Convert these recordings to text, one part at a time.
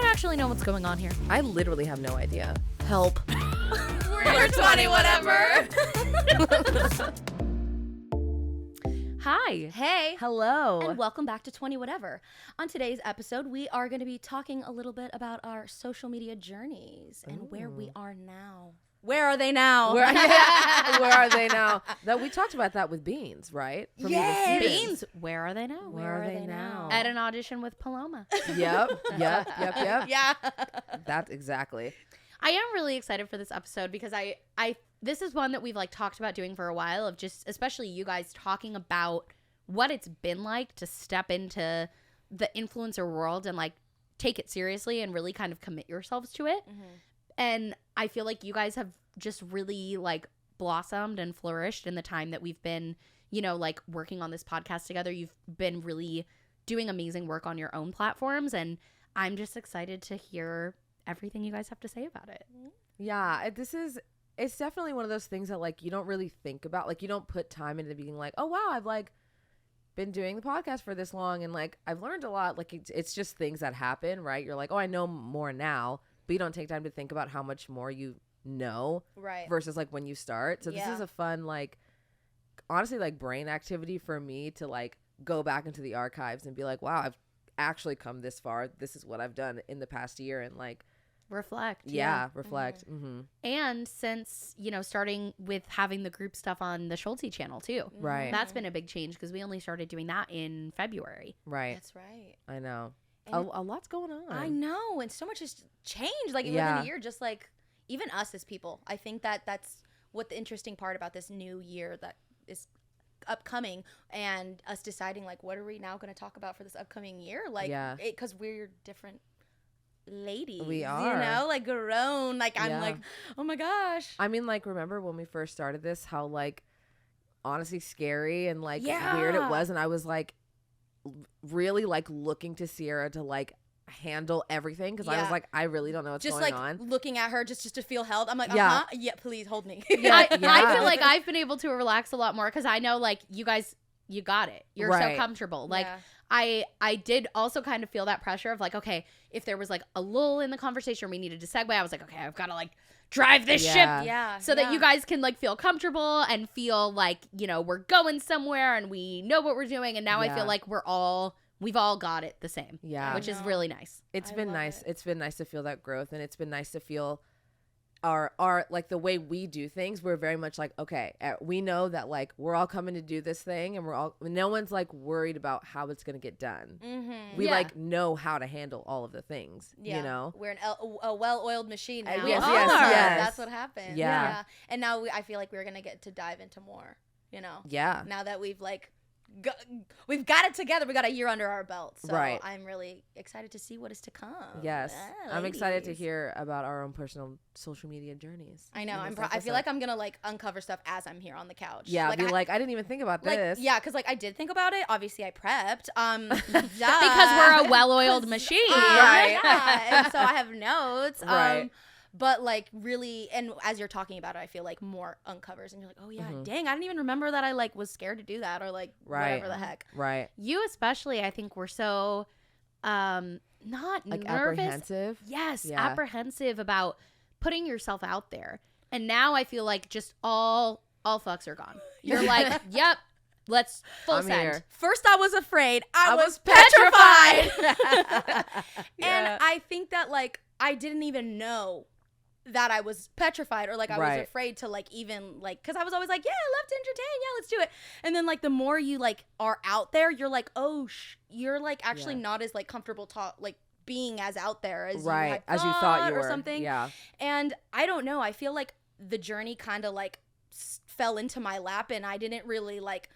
actually know what's going on here. I literally have no idea. Help. We're 20 whatever. Hi. Hey. Hello. And welcome back to 20 Whatever. On today's episode, we are going to be talking a little bit about our social media journeys and where we are now. Where are they now? Where are they now? That we talked about that with Beans, right? Yes. Beans. Where are they now? Where are they now? At an audition with Paloma. Yep. Yeah. That's exactly. I am really excited for this episode because I this is one that we've like talked about doing for a while, of just especially you guys talking about what it's been like to step into the influencer world and like take it seriously and really kind of commit yourselves to it. Mm-hmm. And I feel like you guys have just really like blossomed and flourished in the time that we've been, you know, like working on this podcast together. You've been really doing amazing work on your own platforms, and I'm just excited to hear everything you guys have to say about it. Yeah, it's definitely one of those things that like you don't really think about. Like you don't put time into being like, oh wow, I've like been doing the podcast for this long and like I've learned a lot. Like it's just things that happen, right? You're like, oh, I know more now, but you don't take time to think about how much more you know, Right. versus like when you start. So this is a fun, like, honestly, like brain activity for me to like go back into the archives and be like, wow, I've actually come this far. This is what I've done in the past year, and like Reflect. reflect. Mm-hmm. And since, you know, starting with having the group stuff on the Schultzzie channel too. Right. That's been a big change because we only started doing that in February. Right. That's right. I know. And A lot's going on. I know. And so much has changed. Like within a year, just like even us as people. I think that's what the interesting part about this new year that is upcoming, and us deciding like what are we now going to talk about for this upcoming year, like because we're different ladies, we are, you know, like grown, like I'm like, oh my gosh. I mean, like, remember when we first started this, how like honestly scary and like weird it was, and I was like really like looking to Sierra to like handle everything because I was like, I really don't know what's just going like on. Looking at her just to feel held. I'm like, please hold me. I feel like I've been able to relax a lot more because I know like you guys, you got it. You're so comfortable. Like I did also kind of feel that pressure of like, okay, if there was like a lull in the conversation, we needed to segue. I was like, okay, I've got to like drive this ship so that you guys can like feel comfortable and feel like, you know, we're going somewhere and we know what we're doing. And now I feel like we've all got it the same. Yeah. Which is really nice. It's been nice. It's been nice to feel that growth, and it's been nice to feel our like the way we do things. We're very much like, okay, we know that like we're all coming to do this thing, and no one's like worried about how it's gonna get done. Mm-hmm. We like know how to handle all of the things. You know, we're a well-oiled machine now. Yes. That's what happened. Yeah. And now I feel like we're gonna get to dive into more. You know. Yeah. Now that we've like. We've got it together. We got a year under our belt, so I'm really excited to see what is to come. Yes, I'm excited to hear about our own personal social media journees. I know. I feel like I'm gonna like uncover stuff as I'm here on the couch. Yeah, I didn't even think about this. Yeah, because like I did think about it. Obviously, I prepped. Because we're a well-oiled machine, right? Yeah. And so I have notes. Right. But like really, and as you're talking about it, I feel like more uncovers, and you're like, oh yeah, dang, I didn't even remember that I like was scared to do that, or like whatever the heck. Right. You especially, I think, were so not like nervous. Apprehensive. Yes, apprehensive about putting yourself out there. And now I feel like just all fucks are gone. You're like, yep. Let's full send. Here. First I was afraid. I was petrified. And I think that like I didn't even know that I was petrified, or like I was afraid to like even like, because I was always like, yeah, I love to entertain, yeah, let's do it. And then like the more you like are out there, you're like, oh you're like actually not as like comfortable like being as out there as you had as you thought you were, or something. Yeah. And I don't know, I feel like the journey kind of like fell into my lap, and I didn't really like,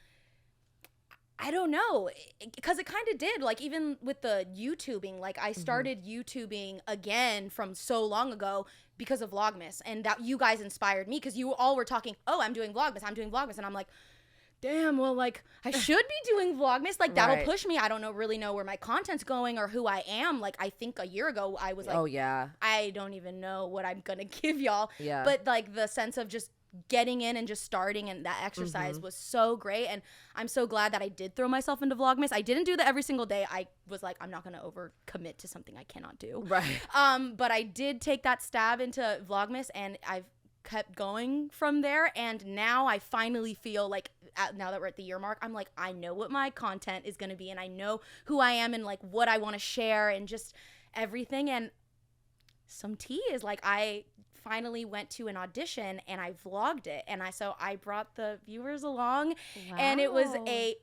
I don't know, because it kind of did. Like even with the YouTubing, like I started YouTubing again from so long ago because of Vlogmas, and that you guys inspired me because you all were talking, oh, I'm doing Vlogmas, and I'm like, damn, well, like I should be doing Vlogmas, like that'll push me. I don't really know where my content's going or who I am. Like I think a year ago I was like, oh yeah, I don't even know what I'm gonna give y'all. Yeah. But like the sense of just getting in and just starting, and that exercise was so great. And I'm so glad that I did throw myself into Vlogmas. I didn't do that every single day. I was like, I'm not going to overcommit to something I cannot do. Right. But I did take that stab into Vlogmas, and I've kept going from there. And now I finally feel like, now that we're at the year mark, I'm like, I know what my content is going to be, and I know who I am, and like what I want to share, and just everything. And some tea is like, I finally went to an audition and I vlogged it, and so I brought the viewers along. Wow. And it was a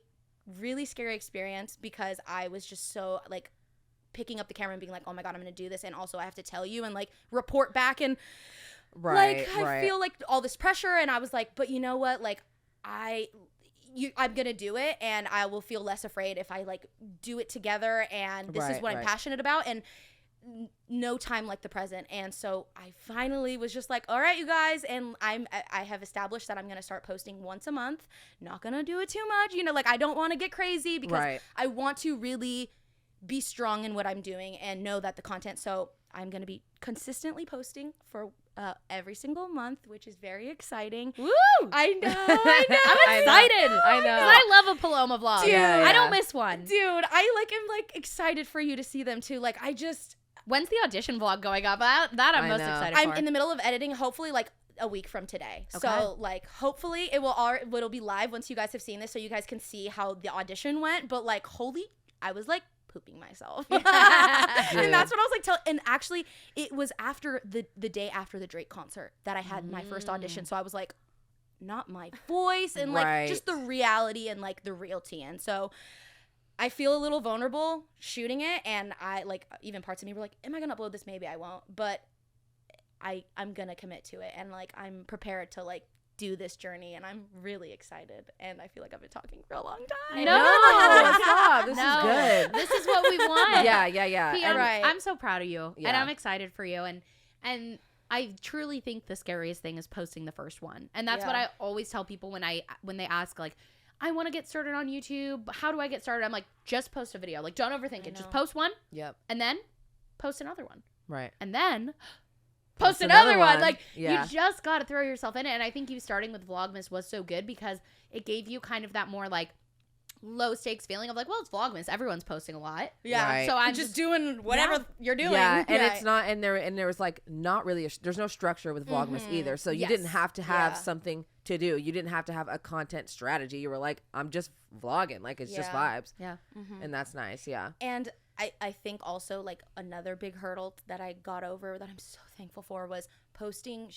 really scary experience because I was just so like picking up the camera and being like, oh my God, I'm gonna do this, and also I have to tell you and like report back, and I feel like all this pressure. And I was like, but you know what, like I'm gonna do it, and I will feel less afraid if I like do it together, and this is what I'm passionate about, and no time like the present. And so I finally was just like, all right, you guys, and I have established that I'm gonna start posting once a month. Not gonna do it too much, you know, like I don't want to get crazy, because I want to really be strong in what I'm doing and know that the content. So I'm gonna be consistently posting for every single month, which is very exciting. Woo! I know. I'm excited. I know. I love a Paloma vlog. Dude, I don't miss one. Dude, I like am like excited for you to see them too. Like when's the audition vlog going up? That I'm most excited for. I'm in the middle of editing, hopefully like a week from today. Okay. So like hopefully it'll be live once you guys have seen this, so you guys can see how the audition went. But like I was like pooping myself. And that's what I was like and actually it was after the day after the Drake concert that I had my first audition. So I was like, not my voice, and like just the reality and like the realty. And so I feel a little vulnerable shooting it, and I like, even parts of me were like, am I gonna upload this? Maybe I won't, but I'm gonna commit to it, and like I'm prepared to like do this journey, and I'm really excited, and I feel like I've been talking for a long time. Stop. This is good. This is what we want. Yeah. I'm so proud of you, and I'm excited for you, and I truly think the scariest thing is posting the first one, and that's what I always tell people when they ask like, I want to get started on YouTube, how do I get started? I'm like, just post a video. Like, don't overthink it. Just post one. Yep. And then post another one. Right. And then post another one. Like, you just got to throw yourself in it. And I think you starting with Vlogmas was so good because it gave you kind of that more like low stakes feeling of like, well, it's Vlogmas. Everyone's posting a lot. Yeah. Right. So I'm just doing whatever you're doing. Yeah. And it's not, and there was like not really, there's no structure with Vlogmas either. So you didn't have to have something to do. You didn't have to have a content strategy. You were like, I'm just vlogging. Like, it's just vibes. Yeah. And that's nice. Yeah. And I think also like another big hurdle that I got over that I'm so thankful for was posting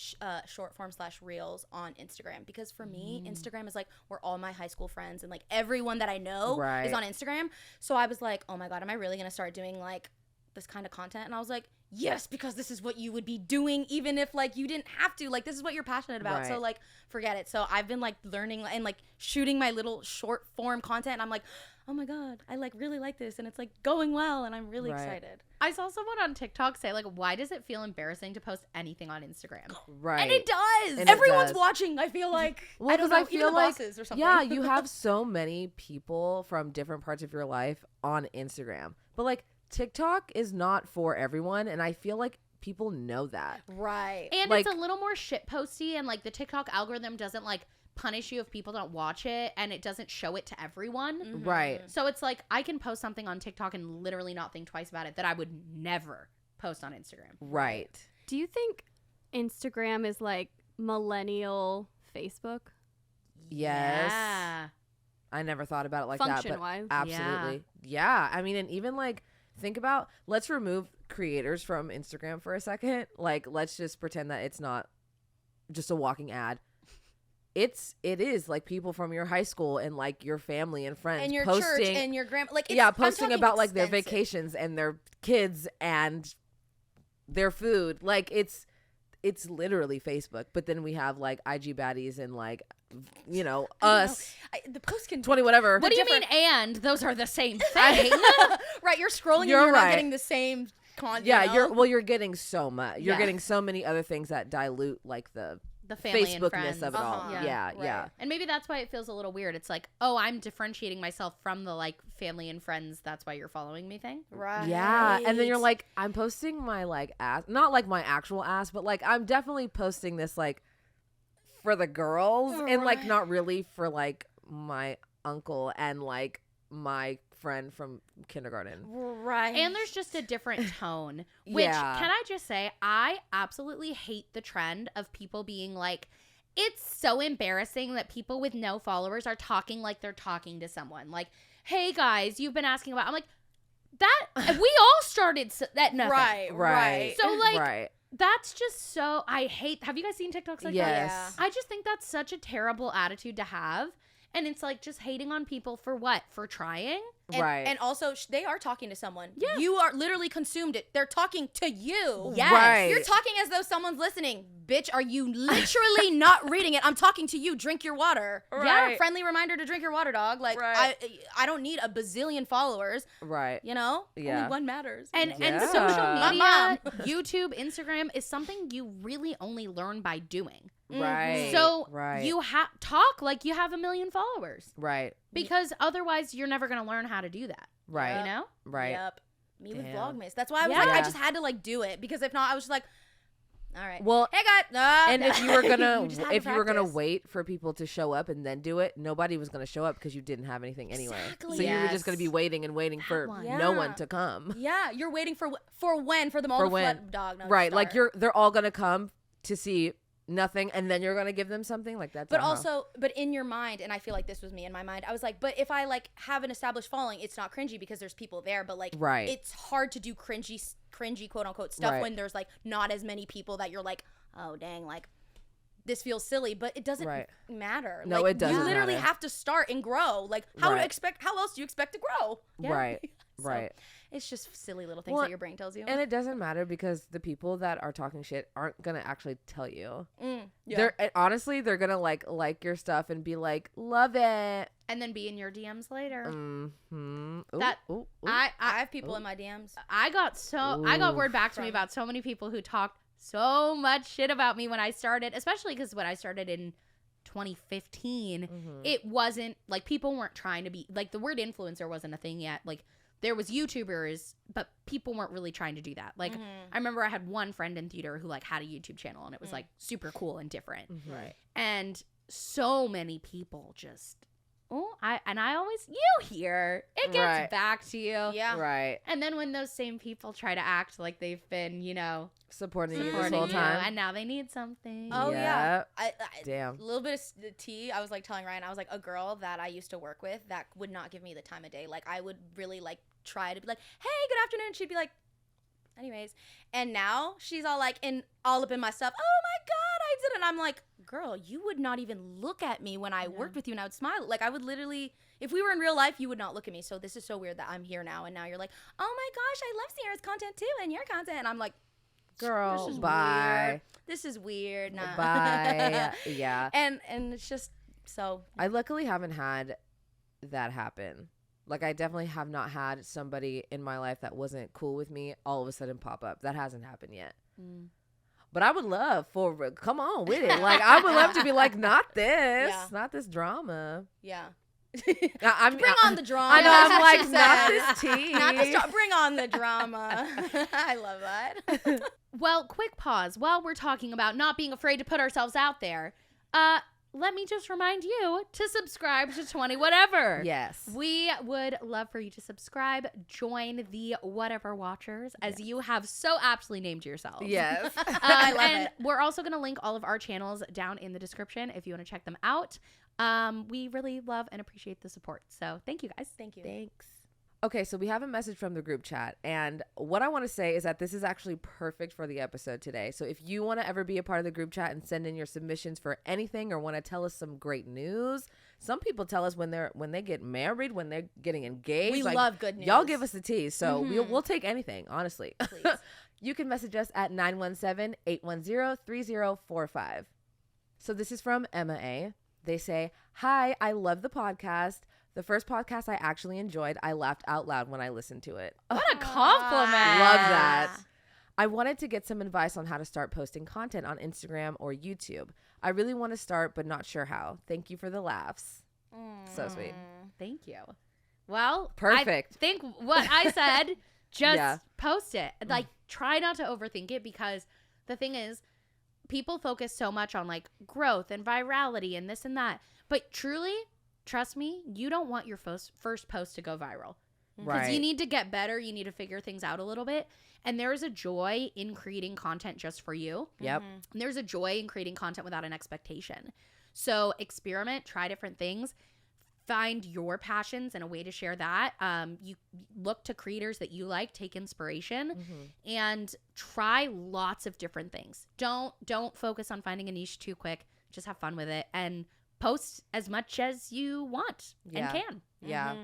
short form / reels on Instagram, because for me Instagram is like where all my high school friends and like everyone that I know is on Instagram. So I was like, oh my God, am I really gonna start doing like this kind of content? And I was like, yes, because this is what you would be doing even if like you didn't have to. Like, this is what you're passionate about. So like, forget it. So I've been like learning and like shooting my little short form content, and I'm like, oh my God, I like really like this, and it's like going well, and I'm really excited. I saw someone on TikTok say like, why does it feel embarrassing to post anything on Instagram? Right. And it does. And everyone's watching, I feel like. Well, I don't know, I feel even the like, bosses or something. yeah, you have so many people from different parts of your life on Instagram, but like TikTok is not for everyone, and I feel like people know that. Right. And like, it's a little more shitposty, and like the TikTok algorithm doesn't like punish you if people don't watch it, and it doesn't show it to everyone. Right. So it's like I can post something on TikTok and literally not think twice about it that I would never post on Instagram. Right. Do you think Instagram is like millennial Facebook? Yes. Yeah. I never thought about it like that. Function-wise. Absolutely. Yeah. I mean, and even like, think about, let's remove creators from Instagram for a second. Like, let's just pretend that it's not just a walking ad. It is like people from your high school and like your family and friends and your posting, church and your grandma, like posting about like their vacations and their kids and their food. Like, it's literally Facebook. But then we have like IG baddies and like, you know, us. The post can 20 whatever. What do you mean? And those are the same thing. Right, you're scrolling and You're you're right. not getting the same content. Yeah, you're getting so much. You're getting so many other things that dilute like the family and Facebookness friends of it all. Yeah. Right. And maybe that's why it feels a little weird. It's like, oh, I'm differentiating myself from the like family and friends, that's why you're following me thing. Right. Yeah. And then you're like, I'm posting my like ass, not like my actual ass, but like I'm definitely posting this like for the girls and like not really for like my uncle and like my friend from kindergarten. Right. And there's just a different tone, which can I just say, I absolutely hate the trend of people being like, it's so embarrassing that people with no followers are talking like they're talking to someone. Like, hey guys, you've been asking about, I'm like, that, we all started that nothing. Right. So like, that's just so, I hate, have you guys seen TikToks like that? Yeah. I just think that's such a terrible attitude to have. And it's like just hating on people for what? For trying? And also, they are talking to someone. Yeah. You are literally consumed it. They're talking to you. Yes. Right. You're talking as though someone's listening. Bitch, are you literally not reading it? I'm talking to you. Drink your water. Right. Yeah. Friendly reminder to drink your water, dog. Like, I don't need a bazillion followers. Right. You know? Yeah. Only one matters. And social media, YouTube, Instagram is something you really only learn by doing. Right. So you talk like you have 1 million followers. Right. Because otherwise you're never going to learn how to do that. Right. You know? Right. Yep. Me with Vlogmas. That's why I was like, I just had to like do it, because if not, I was just like, all right. Well, hey guys. And if you were gonna if you were gonna wait for people to show up and then do it, nobody was gonna show up because you didn't have anything anyway. Exactly. So you were just gonna be waiting and waiting for no one to come. Yeah, you're waiting for when for them all to flood, dog. No, right, like they're all gonna come to see nothing, and then you're gonna give them something like that. But also, but in your mind, and I feel like this was me in my mind, I was like, but if I like have an established following, it's not cringy because there's people there. But like, it's hard to do cringy quote unquote stuff when there's like not as many people that you're like, oh dang, like this feels silly, but it doesn't matter. No, like, it doesn't. You literally matter. have to start and grow. Like how else do you expect to grow? Yeah. Right. So, right. It's just silly little things that your brain tells you. And it doesn't matter because the people that are talking shit aren't going to actually tell you. Yeah. Honestly, they're going to like your stuff and be like, love it. And then be in your DMs later. Mm-hmm. I have people in my DMs. I got word back to me about so many people who talked so much shit about me when I started, especially because when I started in 2015, it wasn't like people weren't trying to be like the word influencer wasn't a thing yet. Like there was YouTubers, but people weren't really trying to do that. Like I remember I had one friend in theater who like had a YouTube channel and it was like super cool and different. Right. And so many people just I always hear it gets back to you. Yeah. Right. And then when those same people try to act like they've been, supporting you this whole time, and now they need something. Oh yeah. Damn. A little bit of the tea. I was like telling Riayn, I was like, a girl that I used to work with that would not give me the time of day. Like I would really like try to be like, hey, good afternoon. And she'd be like, anyways. And now she's all like all up in my stuff. Oh my God, I did it. And I'm like, girl, you would not even look at me when I worked with you and I would smile. Like I would literally, if we were in real life, you would not look at me. So this is so weird that I'm here now. And now you're like, oh my gosh, I love Sierra's content too. And your content. And I'm like, girl, this is bye. Weird. This is weird. Nah. Bye. Yeah. And it's just so. I luckily haven't had that happen. Like I definitely have not had somebody in my life that wasn't cool with me all of a sudden pop up. That hasn't happened yet. But I would love come on with it. Like I would love to be like, not this drama. Yeah. Bring on the drama. I know. I'm like, not this tea. Not this drama. Bring on the drama. I love that. Well, quick pause. While we're talking about not being afraid to put ourselves out there, let me just remind you to subscribe to 20 Whatever. Yes. We would love for you to subscribe, join the Whatever Watchers, as you have so aptly named yourselves. Yes. I love and it. We're also going to link all of our channels down in the description if you want to check them out. We really love and appreciate the support. So thank you guys. Thank you. Thanks. Okay, so we have a message from the group chat, and what I want to say is that this is actually perfect for the episode today. So if you want to ever be a part of the group chat and send in your submissions for anything or want to tell us some great news, some people tell us when they get married, when they're getting engaged. We love good news. Y'all give us the tea, so we'll take anything, honestly. Please. You can message us at 917-810-3045. So this is from Emma A. They say, hi, I love the podcast. The first podcast I actually enjoyed. I laughed out loud when I listened to it. What a compliment. Love that. I wanted to get some advice on how to start posting content on Instagram or YouTube. I really want to start, but not sure how. Thank you for the laughs. So sweet. Thank you. Well, perfect. I think what I said, just post it. Like, try not to overthink it, because the thing is, people focus so much on like growth and virality and this and that. But truly, trust me, you don't want your first post to go viral. Because you need to get better. You need to figure things out a little bit. And there is a joy in creating content just for you. Yep. And there's a joy in creating content without an expectation. So experiment, try different things. Find your passions and a way to share that. You look to creators that you like, take inspiration, and try lots of different things. Don't focus on finding a niche too quick. Just have fun with it and post as much as you want and can. Yeah.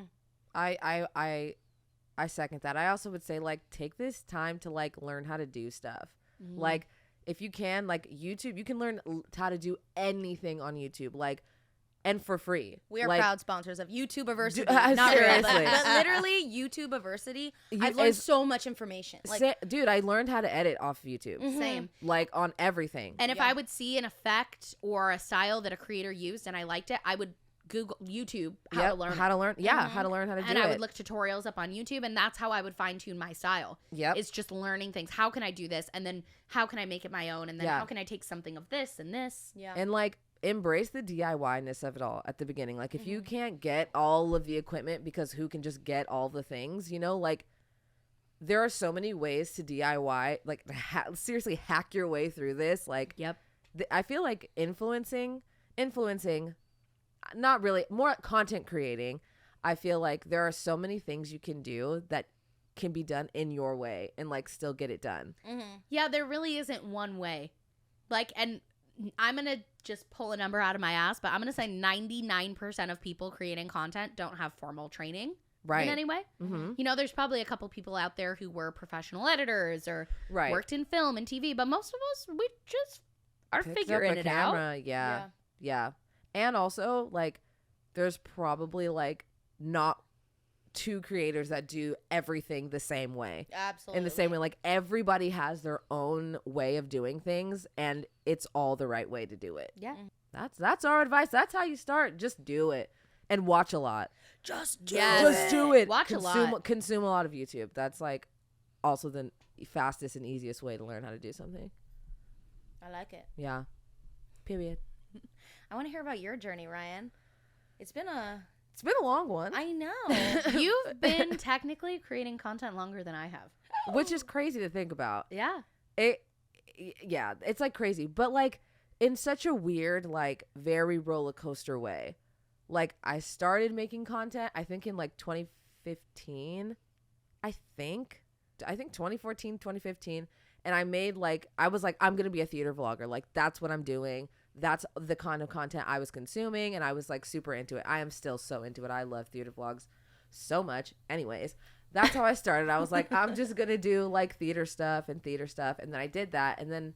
I second that. I also would say like take this time to like learn how to do stuff. Like if you can, like YouTube, you can learn how to do anything on YouTube. Like, and for free. We are like, proud sponsors of YouTubeversity. Not seriously. really. But literally, YouTubeversity. I've learned so much information. Like, dude, I learned how to edit off YouTube. Same. Like on everything. And if I would see an effect or a style that a creator used and I liked it, I would Google YouTube how to learn. How to learn. Yeah, how to learn how to do it. And I would look tutorials up on YouTube, and that's how I would fine tune my style. Yep. It's just learning things. How can I do this? And then how can I make it my own? And then how can I take something of this and this? Yeah. And like embrace the DIY-ness of it all at the beginning. Like if you can't get all of the equipment, because who can just get all the things, you know, like there are so many ways to DIY, like seriously hack your way through this. Like, I feel like influencing, not really, more content creating. I feel like there are so many things you can do that can be done in your way and like still get it done. Yeah, there really isn't one way. Like, and I'm going to just pull a number out of my ass, but I'm going to say 99% of people creating content don't have formal training in any way. You know, there's probably a couple people out there who were professional editors or worked in film and TV, but most of us, we just are figuring it out. Yeah. And also, like, there's probably, like, not two creators that do everything the same way. Absolutely. In the same way, like, everybody has their own way of doing things, and it's all the right way to do it. Yeah. That's our advice. That's how you start. Just do it. And watch a lot. Just do it. Watch a lot. Consume a lot of YouTube. That's, like, also the fastest and easiest way to learn how to do something. I like it. Yeah. Period. I want to hear about your journey, Riayn. It's been a long one. I know. You've been technically creating content longer than I have. Which is crazy to think about. Yeah. It's like crazy. But like in such a weird, like very roller coaster way. Like I started making content, I think in like 2015. I think 2014, 2015. And I made like, I was like, I'm going to be a theater vlogger. Like that's what I'm doing. That's the kind of content I was consuming, and I was like super into it. I am still so into it. I love theater vlogs so much. Anyways, that's how I started. I was like, I'm just gonna do like theater stuff, and then I did that, and then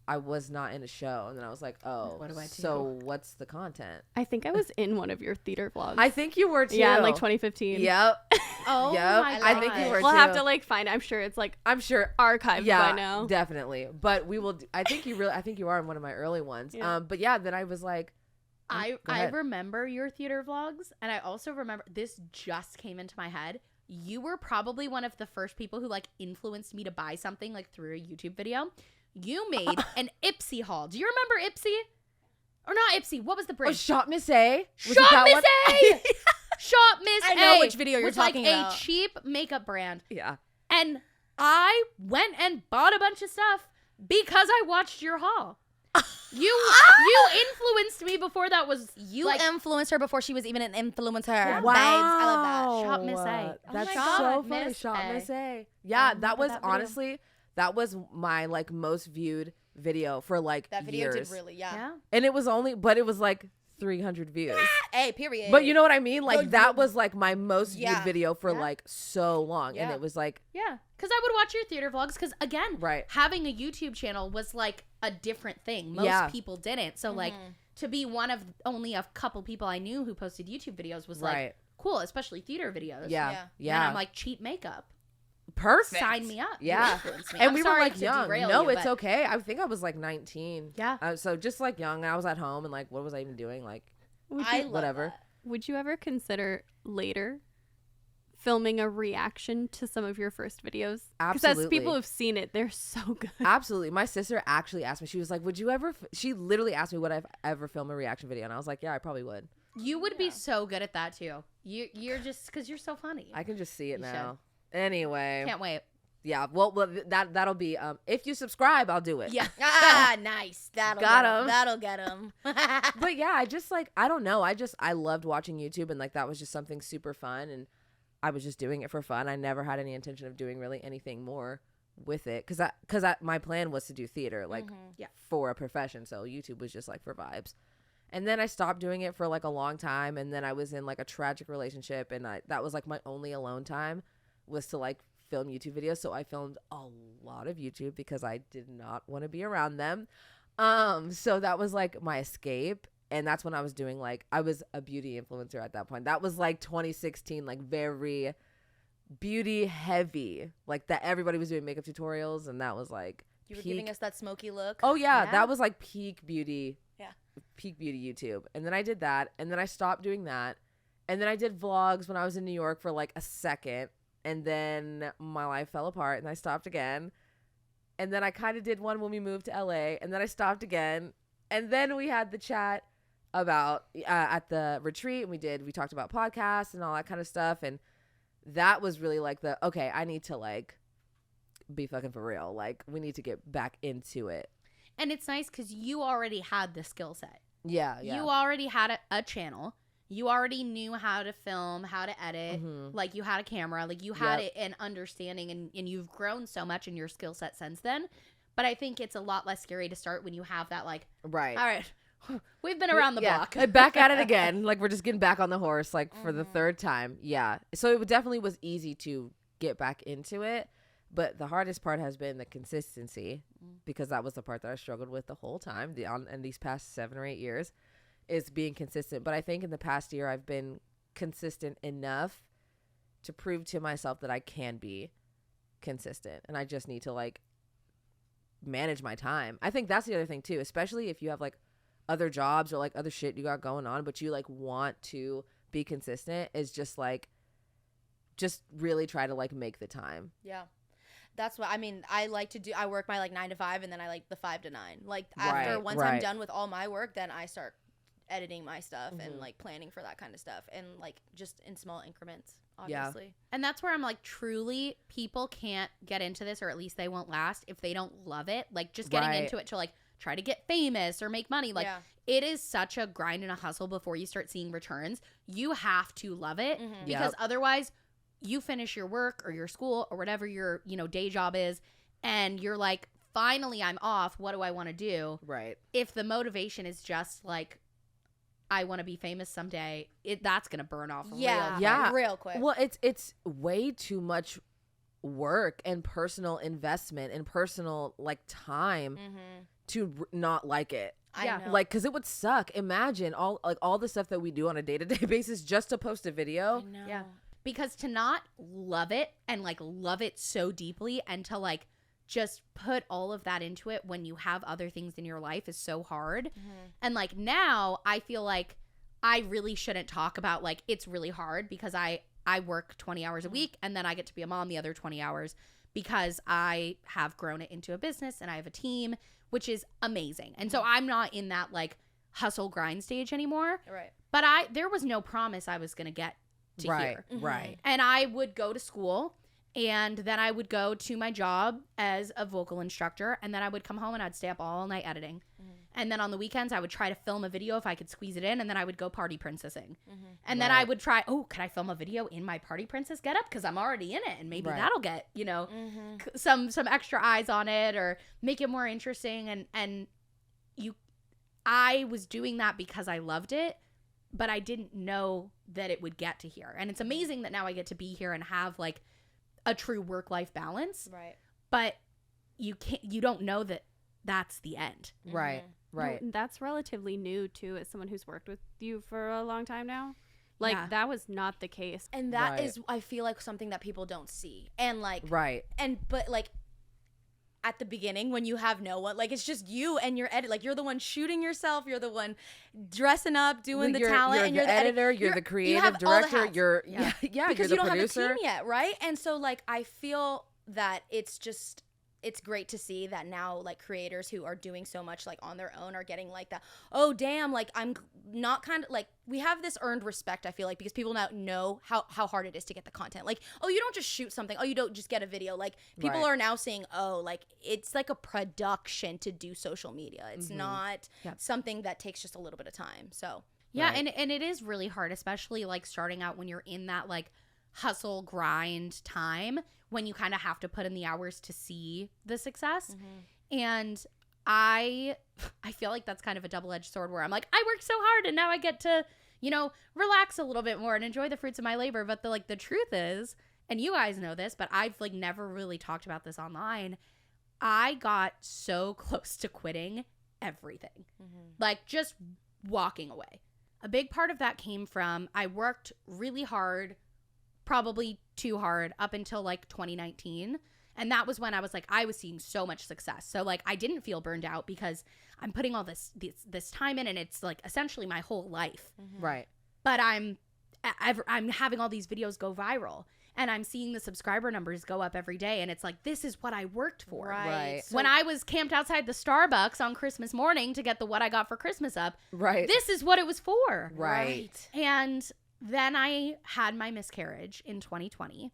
I was not in a show, and then I was like, oh, what do I do? So what's the content? I think I was in one of your theater vlogs. I think you were too. Yeah, in like 2015. Yep. Oh yep. my God. I think you were We'll too. have to like find. I'm sure it's like archived by now. Definitely. But we will. I think you are in one of my early ones. Yeah. But yeah, then I was like, I remember your theater vlogs, and I also remember this just came into my head. You were probably one of the first people who like influenced me to buy something like through a YouTube video. You made an Ipsy haul. Do you remember Ipsy? Or not Ipsy? What was the brand? Shop Miss A. Shop Miss A. Shop Miss A. I know which video you're talking about. A cheap makeup brand. Yeah. And I went and bought a bunch of stuff because I watched your haul. You influenced me before that was influenced her before she was even an influencer. Yeah. Wow. Babes, I love that. Shop Miss A. That's God, so funny. Miss Shop A. Miss A. Yeah, that was that video. honestly that was my like most viewed video for like That video years. did really, yeah. And it was like 300 views. Hey, period. But you know what I mean? Like No, that was like my most viewed Yeah. video for Yeah. like so long. Yeah. And it was like, Yeah, because I would watch your theater vlogs because, again, Right. having a YouTube channel was like a different thing. Most people didn't. So, like, to be one of only a couple people I knew who posted YouTube videos was like cool, especially theater videos. yeah. And I'm like, cheap makeup. Perfect. Sign me up. Yeah. Influence me. And I'm we were sorry like to young. derail No, you, it's but- okay. I think I was like 19. Yeah. So just like young. I was at home and like, what was I even doing? Like, Would I you, love whatever. that. would you ever consider later filming a reaction to some of your first videos? Absolutely. Because as people have seen it, they're so good. Absolutely. My sister actually asked me, she was like, would you ever, she literally asked me would I ever film a reaction video? And I was like, yeah, I probably would. You would be so good at that too. You're just, because you're so funny. I can just see it now. Anyway. Can't wait. Yeah, well, that'll be if you subscribe, I'll do it. Yeah. Nice. That'll get him. But yeah, I just like, I don't know. I loved watching YouTube, and like that was just something super fun, and I was just doing it for fun. I never had any intention of doing really anything more with it because my plan was to do theater like for a profession. So YouTube was just like for vibes. And then I stopped doing it for like a long time, and then I was in like a tragic relationship, and that was like my only alone time was to like film YouTube videos. So I filmed a lot of YouTube because I did not want to be around them. So that was like my escape. And that's when I was doing like, I was a beauty influencer at that point. That was like 2016, like very beauty heavy, like that everybody was doing makeup tutorials. And that was like, you were giving us that smoky look. Oh yeah. That was like peak beauty. Yeah. Peak beauty YouTube. And then I did that. And then I stopped doing that. And then I did vlogs when I was in New York for like a second. And then my life fell apart and I stopped again. And then I kind of did one when we moved to LA, and then I stopped again. And then we had the chat about at the retreat, and we talked about podcasts and all that kind of stuff. And that was really like okay, I need to like be fucking for real. Like we need to get back into it. And it's nice because you already had the skill set. Yeah. You already had a channel. You already knew how to film, how to edit. Like you had a camera, like you had it an understanding, and you've grown so much in your skill set since then. But I think it's a lot less scary to start when you have that like, right. All right, we've been around the block. Back at it again. Like we're just getting back on the horse like for the third time. Yeah. So it definitely was easy to get back into it. But the hardest part has been the consistency, because that was the part that I struggled with the whole time in these past 7 or 8 years. Is being consistent. But I think in the past year I've been consistent enough to prove to myself that I can be consistent, and I just need to like manage my time. I think that's the other thing too, especially if you have like other jobs or like other shit you got going on, but you like want to be consistent, is just like just really try to like make the time. Yeah. That's what I mean. I work my like 9 to 5, and then I like the 5 to 9. Like after once I'm done with all my work, then I start editing my stuff and like planning for that kind of stuff, and like just in small increments, obviously. Yeah. And that's where I'm like, truly, people can't get into this, or at least they won't last if they don't love it. Like just getting into it to like try to get famous or make money. Like it is such a grind and a hustle before you start seeing returns. You have to love it because otherwise you finish your work or your school or whatever your, day job is, and you're like, finally I'm off. What do I want to do? Right. If the motivation is just like, I want to be famous someday, that's going to burn off real quick. Well, it's way too much work and personal investment and personal like time to not like it. I know. Like, because it would suck. Imagine all the stuff that we do on a day-to-day basis just to post a video. I know. Yeah. Because to not love it and like love it so deeply, and to like just put all of that into it when you have other things in your life, is so hard. And like now I feel like I really shouldn't talk about like it's really hard, because I work 20 hours a week, and then I get to be a mom the other 20 hours, because I have grown it into a business and I have a team, which is amazing. And so I'm not in that like hustle grind stage anymore. Right. But there was no promise I was going to get to here. Right. And I would go to school, and then I would go to my job as a vocal instructor, and then I would come home and I'd stay up all night editing. And then on the weekends I would try to film a video if I could squeeze it in, and then I would go party princessing. And then I would try, could I film a video in my party princess getup, because I'm already in it, and maybe that'll get, some extra eyes on it, or make it more interesting. And I was doing that because I loved it, but I didn't know that it would get to here. And it's amazing that now I get to be here and have like a true work-life balance. Right. But you don't know that that's the end. Right. No, that's relatively new too, as someone who's worked with you for a long time now. Like that was not the case. And that is, I feel like, something that people don't see. And like, right. And but like, at the beginning when you have no one. Like, it's just you and your edit. Like, you're the one shooting yourself. You're the one dressing up, doing the talent. You're the editor. You're the creative director. You're because you're the you don't producer. have a team yet, right? And so, like, I feel that it's great to see that now, like, creators who are doing so much, like, on their own are getting, like, that, oh, damn, like, I'm not kind of, like, we have this earned respect, I feel like, because people now know how hard it is to get the content. Like, oh, you don't just shoot something. Oh, you don't just get a video. Like, people are now saying, oh, like, it's like a production to do social media. It's not something that takes just a little bit of time. So, yeah, and it is really hard, especially, like, starting out when you're in that, like, hustle grind time when you kind of have to put in the hours to see the success. And I feel like that's kind of a double-edged sword where I'm like, I worked so hard and now I get to, you know, relax a little bit more and enjoy the fruits of my labor. But the truth is, and you guys know this, but I've, like, never really talked about this online, I got so close to quitting everything. Like, just walking away. A big part of that came from I worked really hard, probably too hard, up until, like, 2019. And that was when I was like, I was seeing so much success. So, like, I didn't feel burned out because I'm putting all this time in, and it's, like, essentially my whole life. Right. But I'm having all these videos go viral, and I'm seeing the subscriber numbers go up every day, and it's like, this is what I worked for. Right. So, when I was camped outside the Starbucks on Christmas morning to get the What I Got for Christmas up, this is what it was for. Right. And then I had my miscarriage in 2020,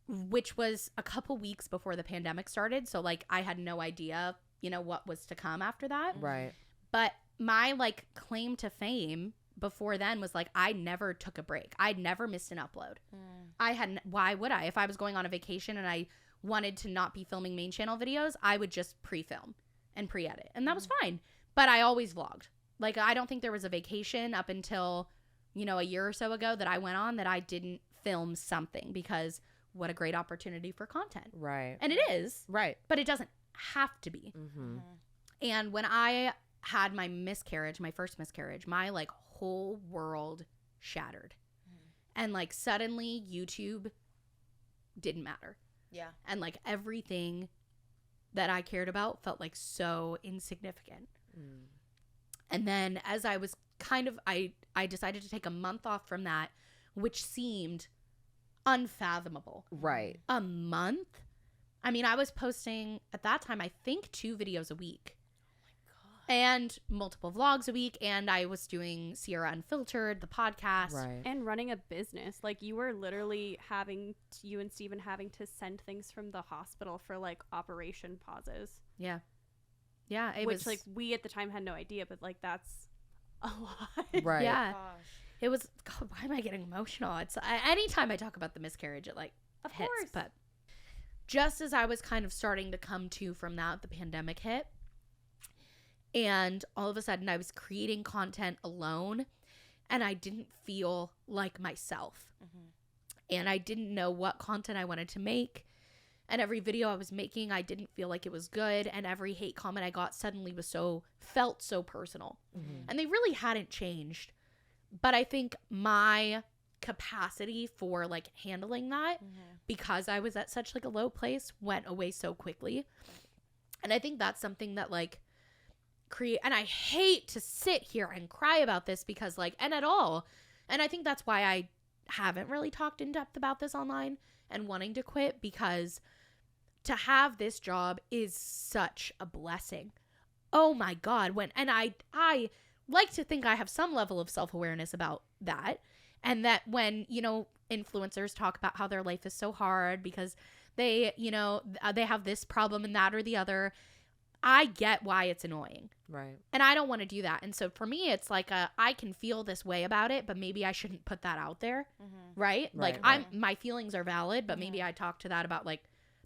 which was a couple weeks before the pandemic started. So, like, I had no idea, you know, what was to come after that. Right. But my, like, claim to fame before then was, like, I never took a break. I'd never missed an upload. Why would I? If I was going on a vacation and I wanted to not be filming main channel videos, I would just pre-film and pre-edit. And that was fine. But I always vlogged. Like, I don't think there was a vacation up until, you know, a year or so ago that I went on that I didn't film something, because what a great opportunity for content. Right. And it is. Right. But it doesn't have to be. And when I had my miscarriage, my first miscarriage, my, like, whole world shattered. And, like, suddenly YouTube didn't matter. Yeah. And, like, everything that I cared about felt, like, so insignificant. And then as I was kind of, I decided to take a month off from that, which seemed unfathomable. Right. A month? I mean, I was posting at that time, I think 2 videos a week. And multiple vlogs a week, and I was doing Sierra Unfiltered, the podcast. Right. And running a business. Like, you were literally you and Steven having to send things from the hospital for, like, operation pauses. Yeah. Yeah. Which, like, we at the time had no idea, but, like, that's a lot. Right. Yeah. It was, God, why am I getting emotional? It's anytime I talk about the miscarriage, it, like, hits. Course. But just as I was kind of starting to come to from that, the pandemic hit. And all of a sudden I was creating content alone, and I didn't feel like myself. And I didn't know what content I wanted to make. And every video I was making, I didn't feel like it was good. And every hate comment I got suddenly felt so personal. And they really hadn't changed. But I think my capacity for, like, handling that, because I was at such, like, a low place, went away so quickly. And I think that's something that, like, and I hate to sit here and cry about this because, like, and I think that's why I haven't really talked in depth about this online and wanting to quit, because to have this job is such a blessing. Oh my God. And I like to think I have some level of self-awareness about that, and that when, you know, influencers talk about how their life is so hard because they, you know, they have this problem and that or the other, I get why it's annoying. Right. And I don't want to do that. And so for me, it's like I can feel this way about it, but maybe I shouldn't put that out there. Right? Like, my feelings are valid, but maybe I talk to that about, like,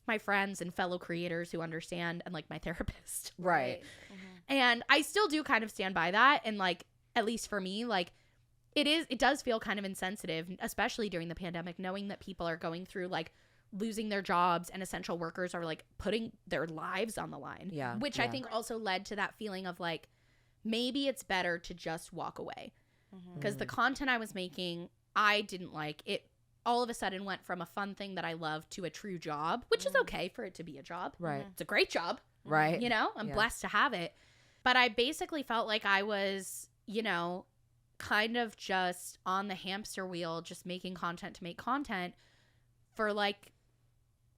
my friends and fellow creators who understand, and, like, my therapist. Right. And I still do kind of stand by that. And, like, at least for me, like, it does feel kind of insensitive, especially during the pandemic, knowing that people are going through, like, losing their jobs, and essential workers are, like, putting their lives on the line. Yeah. Which I think also led to that feeling of, like, maybe it's better to just walk away. Because the content I was making, I didn't like. all of a sudden went from a fun thing that I love to a true job, which is okay for it to be a job. Right. It's a great job. Right. You know, I'm blessed to have it. But I basically felt like I was, you know, kind of just on the hamster wheel, just making content to make content for like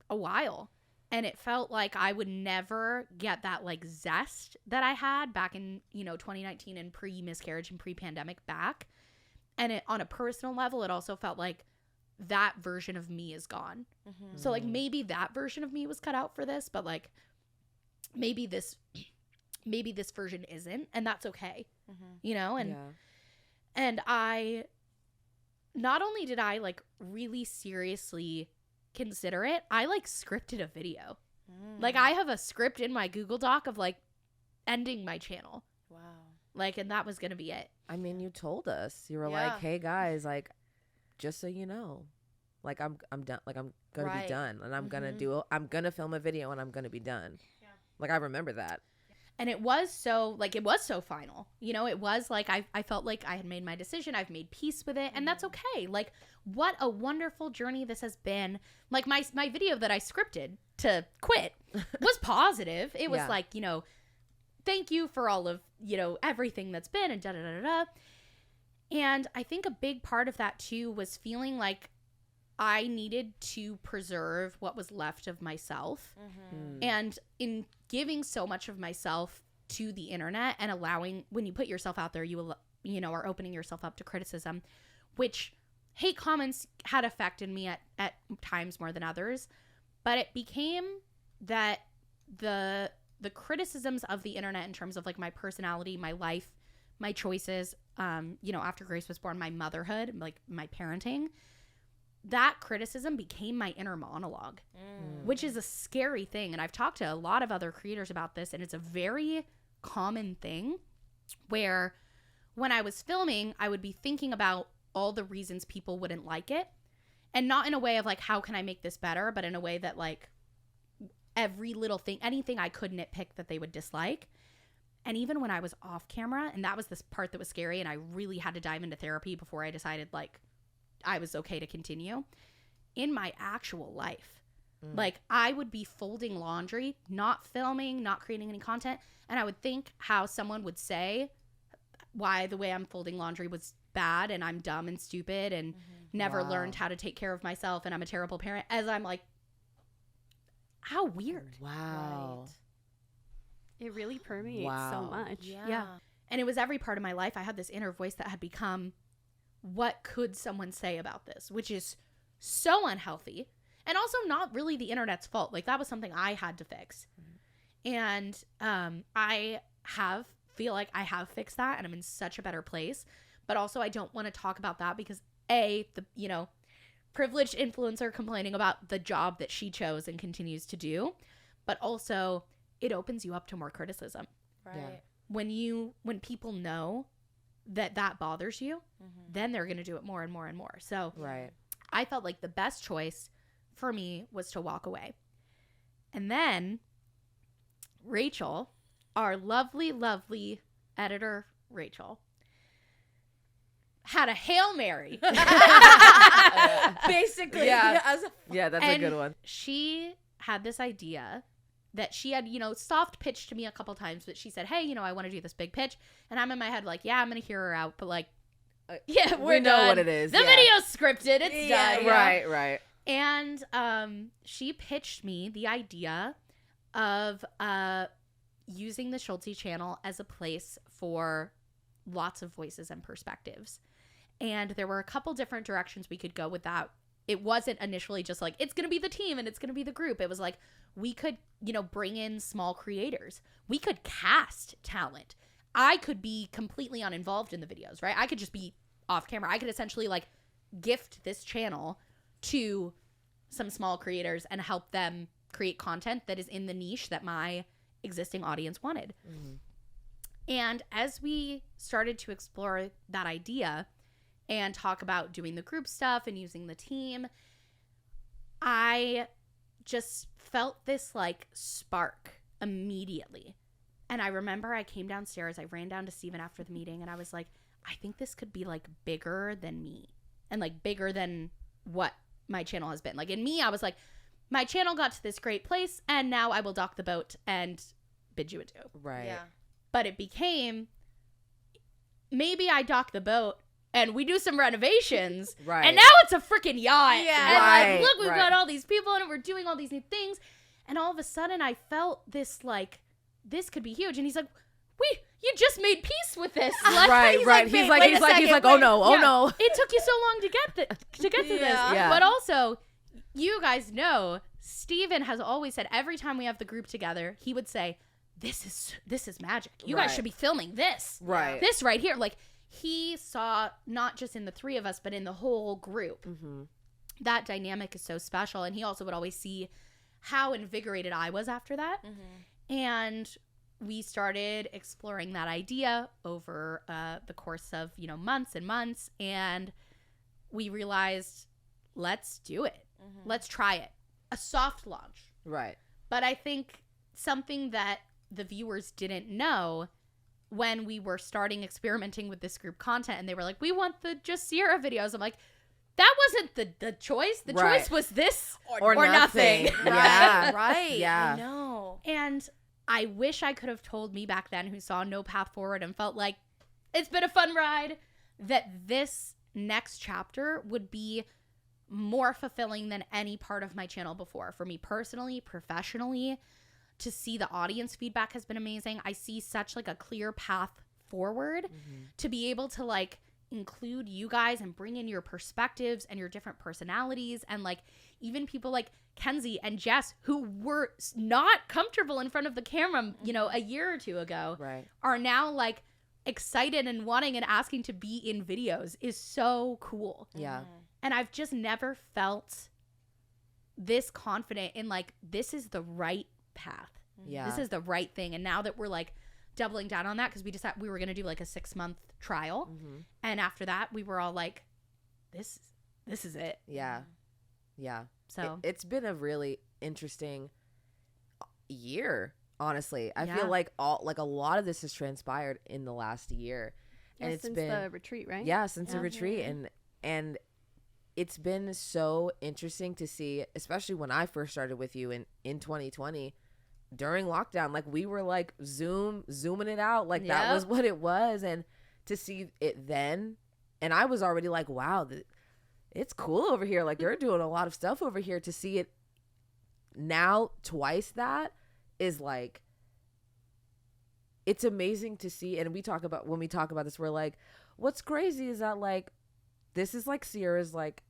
a while. And it felt like I would never get that like zest that I had back in, you know, 2019 and pre-miscarriage and pre-pandemic back. And it, on a personal level, it also felt like that version of me is gone. Mm-hmm. So like maybe that version of me was cut out for this, but like maybe this version isn't, and that's okay. Mm-hmm. You know? And I, not only did I like really seriously consider it, I like scripted a video. Like I have a script in my Google Doc of like ending my channel. Wow. Like, and that was gonna be it. I mean, you told us, you were like, hey guys, like, just so you know, like I'm done, like I'm gonna be done, and I'm gonna film a video and I'm gonna be done. Like I remember that. And it was so final, you know. It was like I felt like I had made my decision. I've made peace with it, and that's okay. Like, what a wonderful journey this has been. Like my video that I scripted to quit was positive. It was like, you know, thank you for all of, you know, everything that's been, and da-da-da-da-da. And I think a big part of that too was feeling like I needed to preserve what was left of myself. Mm-hmm. And in giving so much of myself to the internet and allowing, when you put yourself out there, you know, are opening yourself up to criticism, which hate comments had affected me at times more than others. But it became that the criticisms of the internet in terms of like my personality, my life, my choices, you know, after Grace was born, my motherhood, like my parenting, that criticism became my inner monologue, which is a scary thing. And I've talked to a lot of other creators about this, and it's a very common thing where when I was filming, I would be thinking about all the reasons people wouldn't like it. And not in a way of like, how can I make this better? But in a way that like every little thing, anything I could nitpick that they would dislike. And even when I was off camera, and that was this part that was scary, and I really had to dive into therapy before I decided like I was okay to continue. In my actual life, like I would be folding laundry, not filming, not creating any content, and I would think how someone would say why the way I'm folding laundry was bad and I'm dumb and stupid and never learned how to take care of myself and I'm a terrible parent, as I'm like, how weird. Wow. Right. It really permeates so much. Yeah. And it was every part of my life. I had this inner voice that had become, what could someone say about this? Which is so unhealthy. And also not really the internet's fault. Like that was something I had to fix. And I feel like I have fixed that and I'm in such a better place. But also I don't want to talk about that because the, you know, privileged influencer complaining about the job that she chose and continues to do. But also it opens you up to more criticism. Right. Yeah. When people know that bothers you, then they're going to do it more and more and more. So I felt like the best choice for me was to walk away. And then Rachel, our lovely, lovely editor, Rachel, had a Hail Mary. Basically. Yeah, that's a good one. She had this idea that she had, you know, soft pitched to me a couple times, but she said, hey, you know, I want to do this big pitch. And I'm in my head like, yeah, I'm going to hear her out. But like, we know what it is. The video's scripted. It's done. Right. And she pitched me the idea of using the Schultzzie channel as a place for lots of voices and perspectives. And there were a couple different directions we could go with that. It wasn't initially just like, it's going to be the team and it's going to be the group. It was like, we could, you know, bring in small creators. We could cast talent. I could be completely uninvolved in the videos, right? I could just be off camera. I could essentially like gift this channel to some small creators and help them create content that is in the niche that my existing audience wanted. And as we started to explore that idea and talk about doing the group stuff and using the team, I just felt this like spark immediately. And I remember I came downstairs, I ran down to Steven after the meeting, and I was like, I think this could be like bigger than me and like bigger than what my channel has been. Like in me, I was like, my channel got to this great place and now I will dock the boat and bid you adieu. Right. Yeah. But it became, maybe I dock the boat and we do some renovations. Right. And now it's a freaking yacht. Yeah. And Right, like, look, we've right. got all these people and we're doing all these new things. And all of a sudden I felt this like, this could be huge. And he's like, you just made peace with this. Like, Right. he's Right. like, He's "Wait, like, oh no, oh yeah. no. It took you so long to get to this. Yeah. But also, you guys know, Steven has always said every time we have the group together, he would say, this is magic. You guys Right. should be filming this. Right. This right here. Like, he saw not just in the three of us, but in the whole group. Mm-hmm. That dynamic is so special. And he also would always see how invigorated I was after that. Mm-hmm. And we started exploring that idea over the course of, months and months. And we realized, let's do it. Mm-hmm. Let's try it. A soft launch. Right. But I think something that the viewers didn't know when we were starting experimenting with this group content and they were like, we want the just Sierra videos. I'm like, that wasn't the choice. The Right. choice was this Or nothing. Yeah. Right. Yeah. I know. And I wish I could have told me back then, who saw no path forward and felt like it's been a fun ride, that this next chapter would be more fulfilling than any part of my channel before. For me personally, professionally, to see the audience feedback has been amazing. I see such like a clear path forward to be able to like include you guys and bring in your perspectives and your different personalities, and like even people like Kenzie and Jess, who were not comfortable in front of the camera, a year or two ago, Right. are now like excited and wanting and asking to be in videos, is so cool. Yeah. And I've just never felt this confident in like, this is the right path. Yeah. This is the right thing. And now that we're like doubling down on that, because we decided we were going to do like a 6-month trial. Mm-hmm. And after that, we were all like, this is it. Yeah. Yeah. So It's been a really interesting year, honestly. I Yeah. feel like a lot of this has transpired in the last year. Yeah, And it's since been the retreat, right? Yeah, since the Yeah. retreat, and it's been so interesting to see, especially when I first started with you in 2020 during lockdown. Like we were like zooming it out, like that Yep. was what it was, and to see it then, and I was already like, wow, it's cool over here. Like they're doing a lot of stuff over here. To see it now twice that is like, it's amazing to see. And when we talk about this, we're like, what's crazy is that like this is like Sierra's like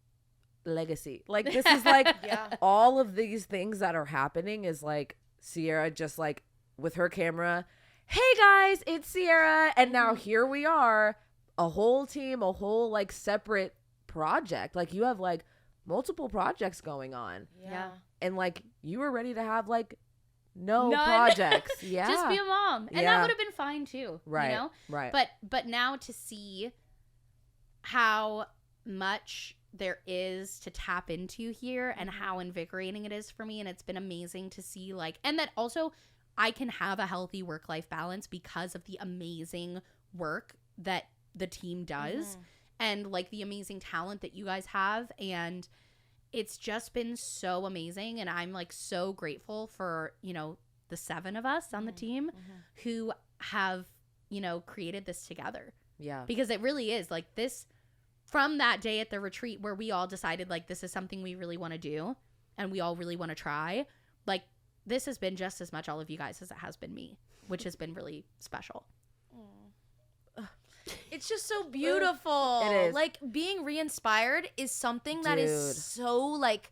legacy. Like this is like Yeah. all of these things that are happening is like Sierra just like with her camera, hey guys, it's Sierra, and now here we are, a whole team, a whole like separate project. Like you have like multiple projects going on, Yeah. and like you were ready to have like no None. projects. Yeah. just be a mom. And Yeah. that would have been fine too. Right. You know? Right. But now to see how much there is to tap into here and how invigorating it is for me, and it's been amazing to see like, and that also I can have a healthy work-life balance because of the amazing work that the team does and like the amazing talent that you guys have, and it's just been so amazing. And I'm like so grateful for the 7 of us on the team who have created this together, yeah. because it really is like this. From that day at the retreat where we all decided like this is something we really want to do and we all really want to try, like this has been just as much all of you guys as it has been me, which has been really special. It's just so beautiful. It is. Like being re-inspired is something that Dude. is so like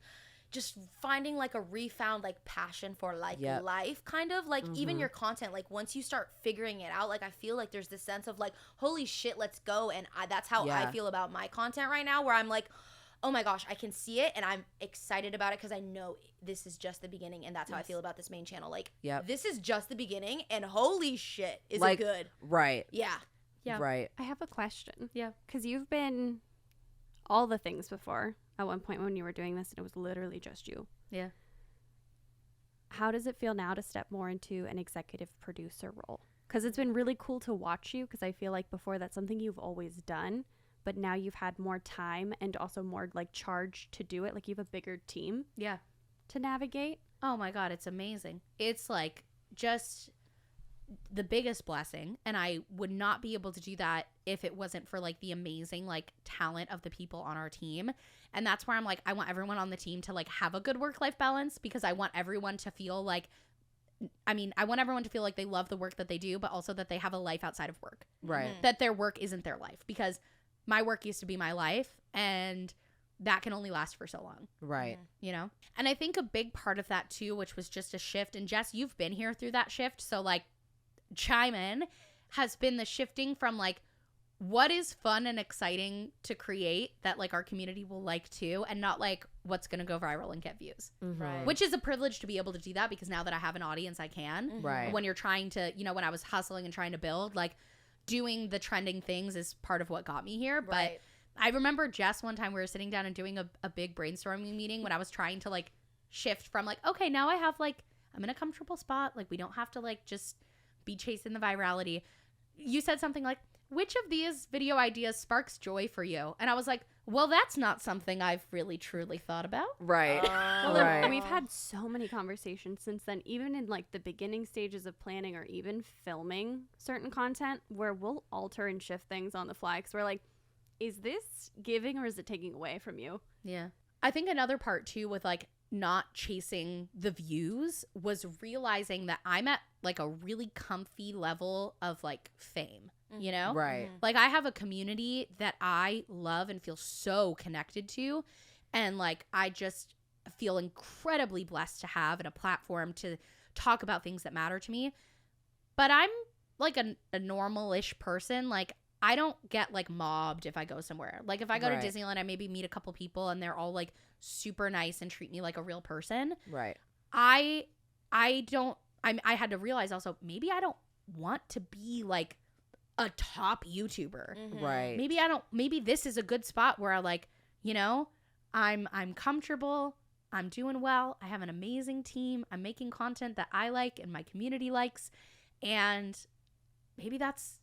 just finding like a refound like passion for like Yep. life, kind of like even your content, like once you start figuring it out, like I feel like there's this sense of like, holy shit, let's go. And that's how Yeah. I feel about my content right now, where I'm like, oh my gosh, I can see it and I'm excited about it because I know this is just the beginning. And that's how I feel about this main channel. Like Yep. this is just the beginning, and holy shit, is Like- it good? Right. Yeah. Yeah. Right. I have a question. Yeah. Because you've been all the things before at one point when you were doing this, and it was literally just you. Yeah. How does it feel now to step more into an executive producer role? Because it's been really cool to watch you, because I feel like before that's something you've always done, but now you've had more time and also more like charge to do it. Like you have a bigger team to navigate. Oh my God, it's amazing. It's like just the biggest blessing, and I would not be able to do that if it wasn't for like the amazing like talent of the people on our team. And that's where I'm like, I want everyone on the team to like have a good work-life balance, because I want everyone to feel like, I want everyone to feel like they love the work that they do, but also that they have a life outside of work. Right. That their work isn't their life, because my work used to be my life, and that can only last for so long. Right. You know? And I think a big part of that too, which was just a shift, and Jess, you've been here through that shift, so like chime in, has been the shifting from like what is fun and exciting to create that like our community will like too, and not like what's gonna go viral and get views. Right. Which is a privilege to be able to do that, because now that I have an audience I can. Right. When you're trying to, you know, when I was hustling and trying to build, like doing the trending things is part of what got me here. Right. But I remember Jess, one time we were sitting down and doing a big brainstorming meeting when I was trying to like shift from like, okay, now I have like, I'm in a comfortable spot, like we don't have to like just be chasing the virality. You said something like, which of these video ideas sparks joy for you? And I was like, well, that's not something I've really truly thought about. Right. Well, Right. and we've had so many conversations since then, even in like the beginning stages of planning or even filming certain content, where we'll alter and shift things on the fly, because we're like, is this giving or is it taking away from you? Yeah. I think another part too with like not chasing the views was realizing that I'm at like a really comfy level of like fame, you know? Right. Like I have a community that I love and feel so connected to, and like I just feel incredibly blessed to have, and a platform to talk about things that matter to me. But I'm like a normal-ish person. Like I don't get like mobbed if I go somewhere. Like if I go to Disneyland, I maybe meet a couple people and they're all like super nice and treat me like a real person. Right. I had to realize also, maybe I don't want to be like a top YouTuber. Right. Maybe this is a good spot where I like, you know, I'm comfortable, I'm doing well, I have an amazing team, I'm making content that I like and my community likes, and maybe that's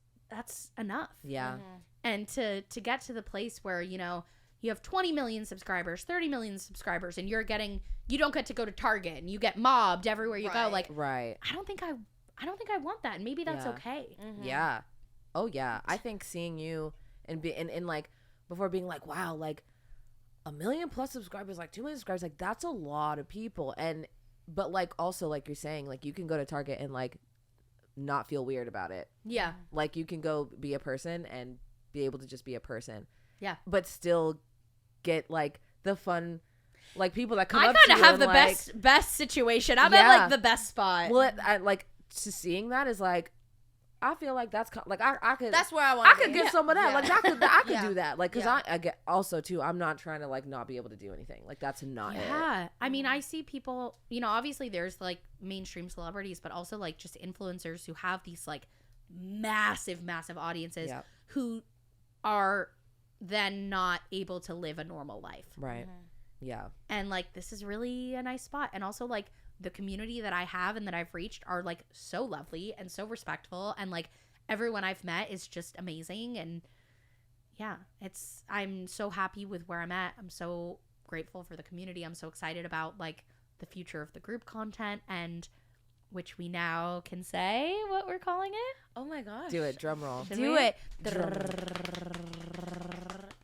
enough. Yeah. And to get to the place where, you know, you have 20 million subscribers, 30 million subscribers, and you don't get to go to Target and you get mobbed everywhere you go. Like, right. I don't think I want that. And maybe that's okay. Yeah. Oh yeah. I think seeing you and like before being like, wow, like 1 million plus subscribers, like 2 million subscribers, like that's a lot of people. But like also like you're saying, like you can go to Target and like not feel weird about it. Yeah. Like you can go be a person and be able to just be a person. Yeah. But still get like the fun, like people that come I up to you. I kind of have the like, best situation. I'm at like the best spot. Well, I like to seeing that is like, I feel like that's like I could. That's where I want. I could get some of that. Like I could do that. Like because I get also too. I'm not trying to like not be able to do anything. Like that's not it. Yeah. I mean, I see people. You know, obviously there's like mainstream celebrities, but also like just influencers who have these like massive audiences who are then not able to live a normal life. Right. Yeah. And like this is really a nice spot, and also like the community that I have and that I've reached are like so lovely and so respectful, and like everyone I've met is just amazing. And yeah, I'm so happy with where I'm at. I'm so grateful for the community. I'm so excited about like the future of the group content, and which we now can say what we're calling it. Oh my gosh. Do it. Drum roll. Do it.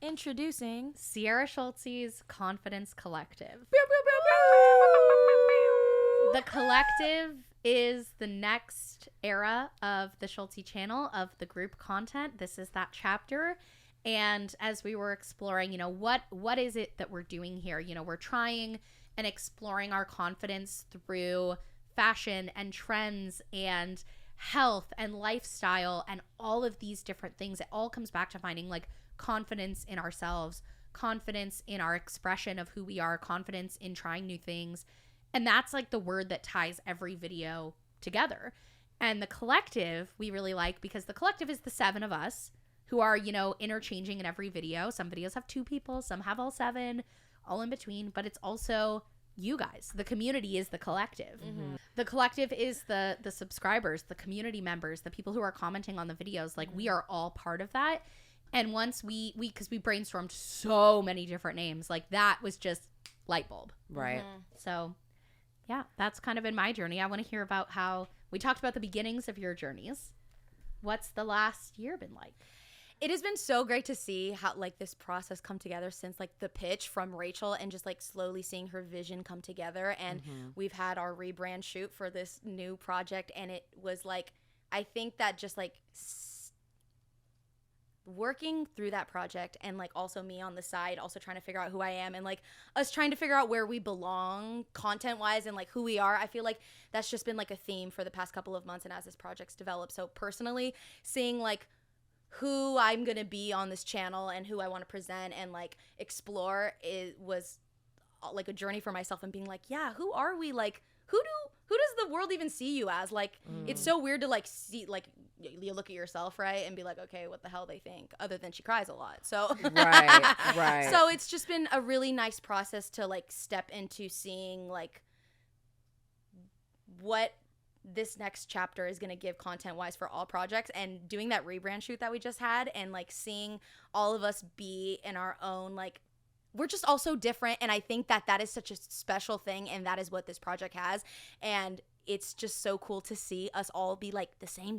Introducing Sierra Schultzie's Confidence Collective. The collective is the next era of the Schultzzie channel, of the group content. This is that chapter. And as we were exploring, you know, what is it that we're doing here? You know, we're trying and exploring our confidence through fashion and trends and health and lifestyle and all of these different things. It all comes back to finding like confidence in ourselves, confidence in our expression of who we are, confidence in trying new things. And that's like the word that ties every video together. And the collective we really like, because the collective is the 7 of us who are, you know, interchanging in every video. Some videos have 2 people, some have all 7, all in between, but it's also you guys. The community is the collective. The collective is the subscribers, the community members, the people who are commenting on the videos. Like we are all part of that. And once because we brainstormed so many different names, like that was just light bulb. Right. So yeah, that's kind of been my journey. I want to hear about how we talked about the beginnings of your journeys. What's the last year been like? It has been so great to see how like this process come together since like the pitch from Rachel and just like slowly seeing her vision come together. And we've had our rebrand shoot for this new project, and it was like, I think that just like working through that project, and like also me on the side also trying to figure out who I am, and like us trying to figure out where we belong content wise and like who we are. I feel like that's just been like a theme for the past couple of months and as this project's developed. So personally, seeing like who I'm gonna be on this channel and who I want to present and like explore, it was like a journey for myself, and being like, yeah, who are we? Like who does the world even see you as? Like it's so weird to like see, like you look at yourself, right, and be like, okay, what the hell they think, other than she cries a lot. So right. So it's just been a really nice process to like step into seeing like what this next chapter is going to give content wise for all projects, and doing that rebrand shoot that we just had, and like seeing all of us be in our own, like we're just all so different. And I think that that is such a special thing, and that is what this project has. And it's just so cool to see us all be like the same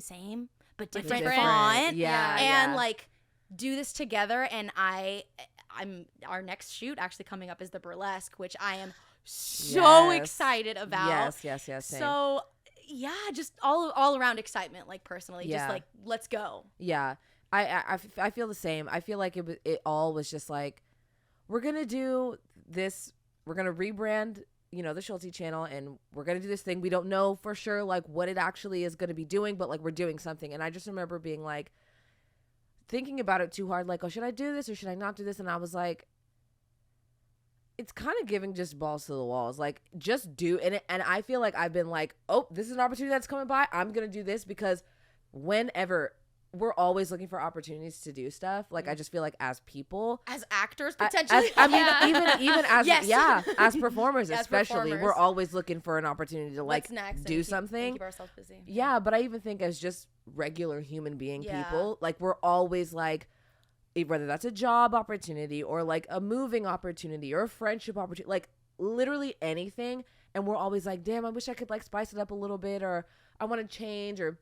but different font. And like do this together. And I'm our next shoot actually coming up is the burlesque, which I am so excited about. Yes. Same. So yeah, just all around excitement, like personally, just like let's go. Yeah, I feel the same. I feel like it all was just like, we're gonna do this, we're gonna rebrand, the Schultzzie channel, and we're gonna do this thing. We don't know for sure like what it actually is gonna be doing, but like we're doing something. And I just remember being like thinking about it too hard, like, oh, should I do this or should I not do this? And I was like, it's kind of giving just balls to the walls, like just do it. And I feel like I've been like, oh, this is an opportunity that's coming by, I'm gonna do this, because whenever we're always looking for opportunities to do stuff. Like I just feel like as people, as actors potentially, even as as performers, especially, we're always looking for an opportunity to like do something, keep ourselves busy. Yeah, but I even think as just regular human being people, like we're always like, whether that's a job opportunity or like a moving opportunity or a friendship opportunity, like literally anything, and we're always like, damn, I wish I could like spice it up a little bit, or I want to change, or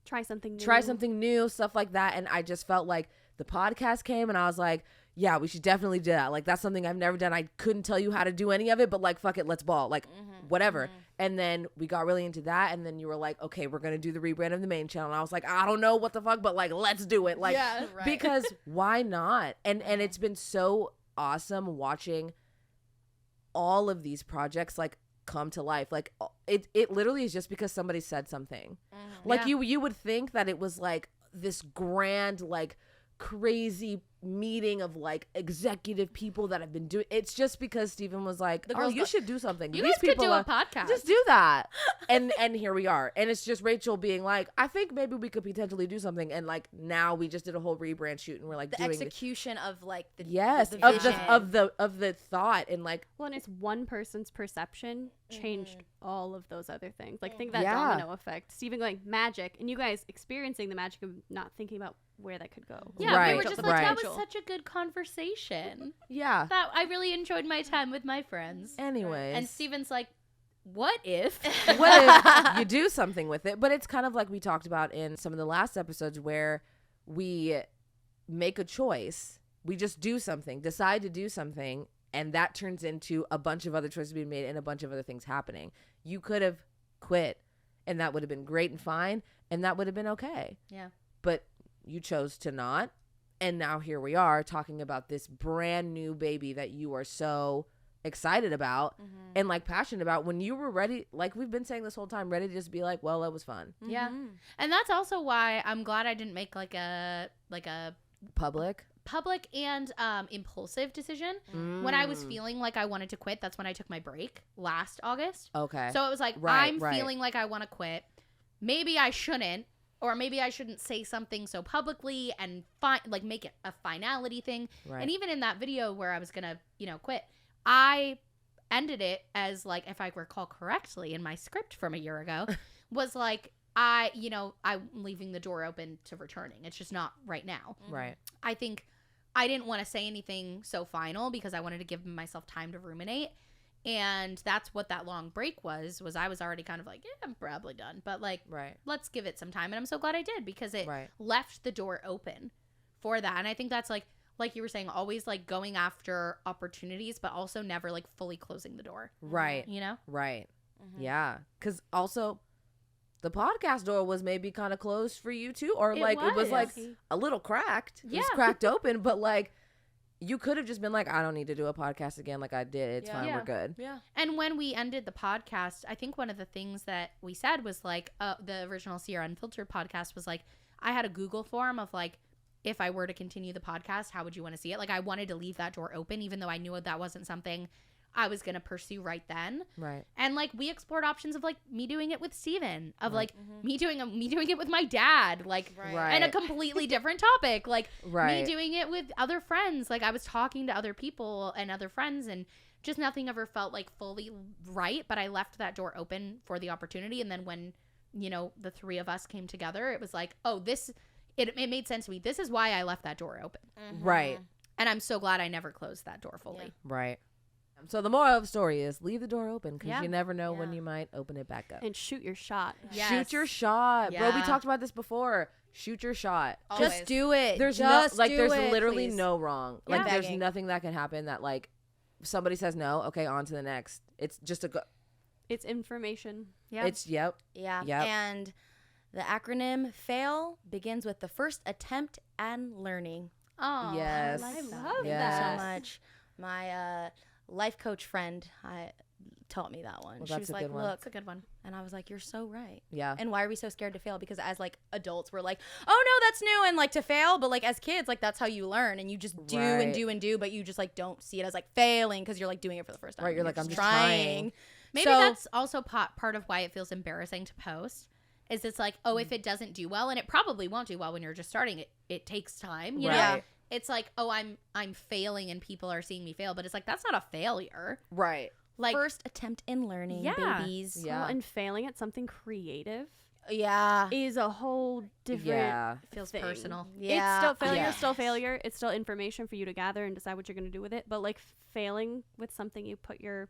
try something new, stuff like that. And I just felt like the podcast came, and I was like, yeah, we should definitely do that. Like that's something I've never done. I couldn't tell you how to do any of it, but like fuck it, let's ball, like whatever. And then we got really into that, and then you were like, okay, we're gonna do the rebrand of the main channel. And I was like, I don't know what the fuck, but like let's do it, like because why not? And it's been so awesome watching all of these projects like come to life. Like it literally is just because somebody said something. Like you would think that it was like this grand like crazy meeting of like executive people that have been doing. It's just because Steven was like, oh, you should do something. You guys could do a podcast. Just do that. and here we are. And it's just Rachel being like, I think maybe we could potentially do something. And like now we just did a whole rebrand shoot, and we're like the doing execution of like the of the thought, and like, well, and it's one person's perception changed all of those other things. Like think that domino effect. Steven going magic, and you guys experiencing the magic of not thinking about where that could go. Yeah, we were just like, that was such a good conversation. Yeah. That I really enjoyed my time with my friends. Anyways. And Steven's like, what if you do something with it? But it's kind of like we talked about in some of the last episodes, where we make a choice. We just do something, decide to do something, and that turns into a bunch of other choices being made and a bunch of other things happening. You could have quit, and that would have been great and fine, and that would have been okay. Yeah. But you chose to not, and now here we are talking about this brand new baby that you are so excited about and like passionate about, when you were ready, like we've been saying this whole time, ready to just be like, well, that was fun. Yeah. And that's also why I'm glad I didn't make like a public and impulsive decision. When I was feeling like I wanted to quit, that's when I took my break last August. Okay. So it was like, I'm feeling like I want to quit. Maybe I shouldn't. Or maybe I shouldn't say something so publicly and like make it a finality thing. Right. And even in that video where I was going to, quit, I ended it as like, if I recall correctly in my script from a year ago, was like, I'm leaving the door open to returning. It's just not right now. Right. I think I didn't want to say anything so final because I wanted to give myself time to ruminate. And that's what that long break was I was already kind of like, yeah, I'm probably done. But like, let's give it some time. And I'm so glad I did because it left the door open for that. And I think that's like you were saying, always like going after opportunities, but also never like fully closing the door. Right. You know? Right. Mm-hmm. Yeah. Because also the podcast door was maybe kind of closed for you too. Or it was like a little cracked. Yeah. It was cracked open, but like, you could have just been like, I don't need to do a podcast again like I did. It's fine. We're good. Yeah. And when we ended the podcast, I think one of the things that we said was like, the original Sierra Unfiltered podcast was like, I had a Google form of like, if I were to continue the podcast, how would you want to see it? Like, I wanted to leave that door open, even though I knew that wasn't something I was going to pursue right then. Right. And like, we explored options of like me doing it with Steven, of like me doing it with my dad, like, and a completely different topic, like me doing it with other friends. Like, I was talking to other people and other friends, and just nothing ever felt like fully right. But I left that door open for the opportunity. And then when, the three of us came together, it was like, oh, it made sense to me. This is why I left that door open. Right. And I'm so glad I never closed that door fully. Yeah. Right. So the moral of the story is leave the door open because you never know when you might open it back up. And shoot your shot. Yes. Shoot your shot. Yeah. Bro, we talked about this before. Shoot your shot. Always. Just do it. There's literally no wrong. Like, there's nothing that can happen that, like, somebody says no, okay, on to the next. It's just It's information. Yeah. It's, Yeah. And the acronym FAIL begins with the first attempt and learning. Oh, yes. I love that so much. My life coach friend taught me that one. Well, she was like, look, that's a good one. And I was like, you're so right. Yeah. And why are we so scared to fail? Because as like adults, we're like, oh no, that's new and like to fail. But like as kids, like that's how you learn, and you just do and do and do, but you just like don't see it as like failing because you're like doing it for the first time. Right. You're like, I'm just trying. Maybe that's also part of why it feels embarrassing to post. Is it's like, oh, if it doesn't do well, and it probably won't do well when you're just starting, it takes time, you know? Yeah. It's like, oh, I'm failing and people are seeing me fail, but it's like, that's not a failure. Right. Like, first attempt in learning, babies. Yeah. And failing at something creative Yeah. is a whole different it feels thing. personal. Yeah. It's still failure, it's still failure. It's still information for you to gather and decide what you're going to do with it. But like failing with something you put your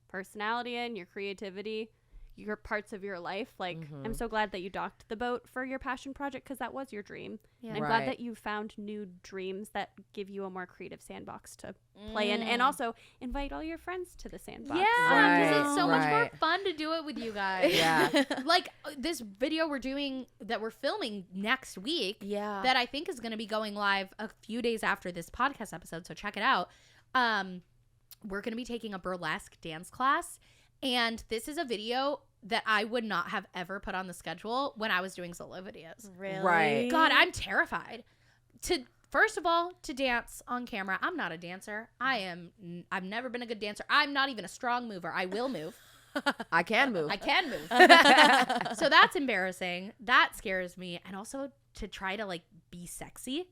personality in, your creativity, your parts of your life. Like, I'm so glad that you docked the boat for your passion project because that was your dream. Yeah. I'm glad that you found new dreams that give you a more creative sandbox to play in, and also invite all your friends to the sandbox. Yeah, because it's so much more fun to do it with you guys. Yeah. Like this video we're filming next week. Yeah. That I think is going to be going live a few days after this podcast episode. So check it out. We're going to be taking a burlesque dance class, and this is a video that I would not have ever put on the schedule when I was doing solo videos. Really? Right. God, I'm terrified. First of all, to dance on camera. I'm not a dancer. I've never been a good dancer. I'm not even a strong mover. I will move. I can move. So that's embarrassing. That scares me. And also to try to like be sexy.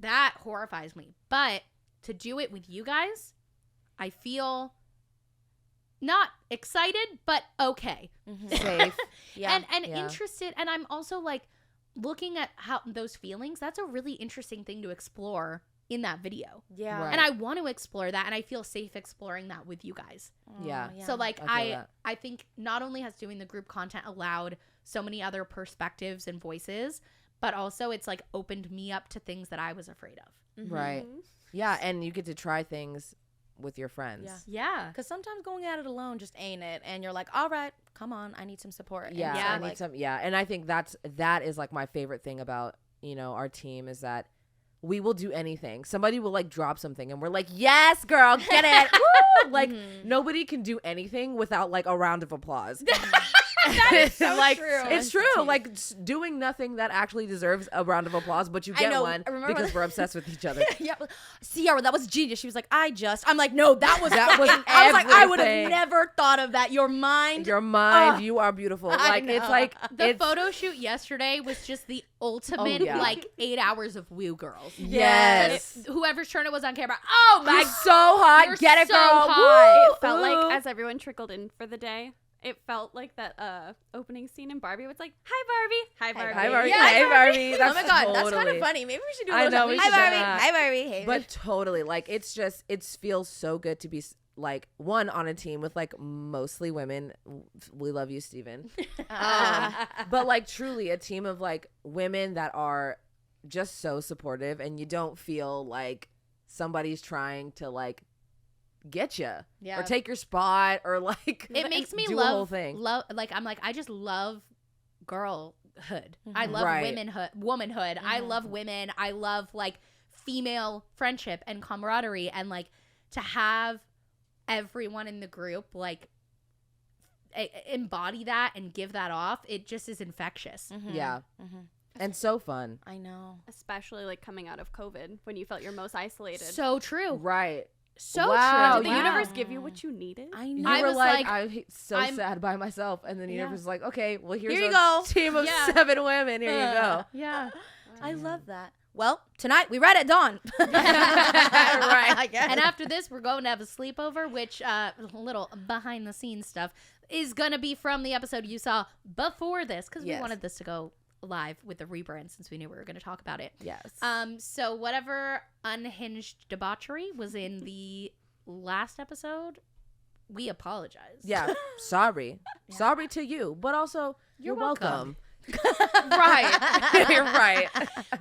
That horrifies me. But to do it with you guys, I feel not excited, but okay. Safe. And interested. And I'm also like looking at how those feelings, that's a really interesting thing to explore in that video. Yeah. Right. And I want to explore that, and I feel safe exploring that with you guys. Yeah. So like I think not only has doing the group content allowed so many other perspectives and voices, but also it's like opened me up to things that I was afraid of. Right. Yeah, and you get to try things with your friends. Yeah. Because sometimes going at it alone just ain't it. And you're like, all right, come on, I need some support. Yeah, and I need some. Yeah, and I think that is like my favorite thing about, our team is that we will do anything. Somebody will like drop something and we're like, yes, girl, get it. Woo! Like nobody can do anything without like a round of applause. That is so like, true. It's true. Like doing nothing that actually deserves a round of applause, but you get one because we're obsessed with each other. Yeah, Sierra, that was genius. She was like, I'm like, no, that was I was like, I would have never thought of that. Your mind, you are it's like the photo shoot yesterday was just the ultimate like 8 hours of woo girls. Yes. Whoever's turn it was on camera. Oh my, so hot. You're Get it, so girl. Hot. Woo! It felt like as everyone trickled in for the day, it felt like that opening scene in Barbie. It's like, hi, Barbie. Hi, Barbie. Yeah, hey, Barbie. Oh That's my god, that's totally- kind of funny. Maybe we should do a I little know, we hi should Barbie. do that. Hi Barbie. Hey. But totally, like, it's just, it feels so good to be like one on a team with like mostly women. We love you, Steven. But like truly a team of like women that are just so supportive, and you don't feel like somebody's trying to like get you or take your spot or like It makes me do love a whole thing. like I'm like I just love girlhood. I love womanhood. I love women. I love like female friendship and camaraderie, and like to have everyone in the group like embody that and give that off. It just is infectious. Yeah. And so fun. I know. Especially like coming out of COVID when you felt your most isolated. So true. Right. So Wow, true. Did the universe give you what you needed? I You know. I were was like, like, I'm so sad by myself, and then the universe was like, okay, well, here's Here you a go. team of Yeah. 7 women. Here you go. Yeah. I love that. Well, tonight we read at dawn. Right. And after this, we're going to have a sleepover, which a little behind the scenes stuff is going to be from the episode you saw before this, because we Yes. wanted this to go live with the rebrand since we knew we were going to talk about it. Yes. So whatever unhinged debauchery was in the last episode, we apologize. Yeah. Sorry. Sorry to you, but also you're welcome. Right. You're right.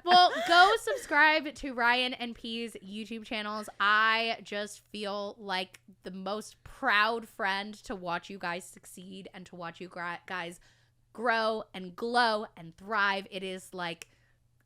Well, go subscribe to Riayn and P's YouTube channels. I just feel like the most proud friend to watch you guys succeed and to watch you guys grow and glow and thrive. It is like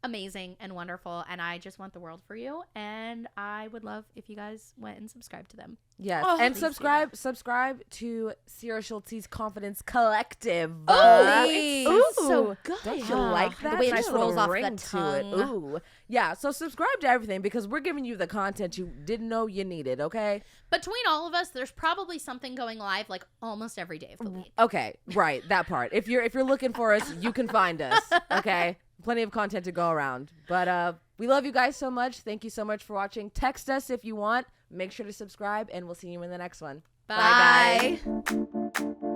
amazing and wonderful, and I just want the world for you, and I would love if you guys went and subscribed to them. Yes. Oh, and please do subscribe to Sierra Schultze's Confidence Collective. It sounds so good. Don't you like The that? way it Nice just little rolls off the ring to it. tongue. Ooh. Yeah. So subscribe to everything, because we're giving you the content you didn't know you needed. Okay. Between all of us, there's probably something going live like almost every day of the week. Okay. Right. That part. If you're looking for us, you can find us. Okay. Plenty of content to go around. But we love you guys so much. Thank you so much for watching. Text us if you want. Make sure to subscribe, and we'll see you in the next one. Bye. Bye.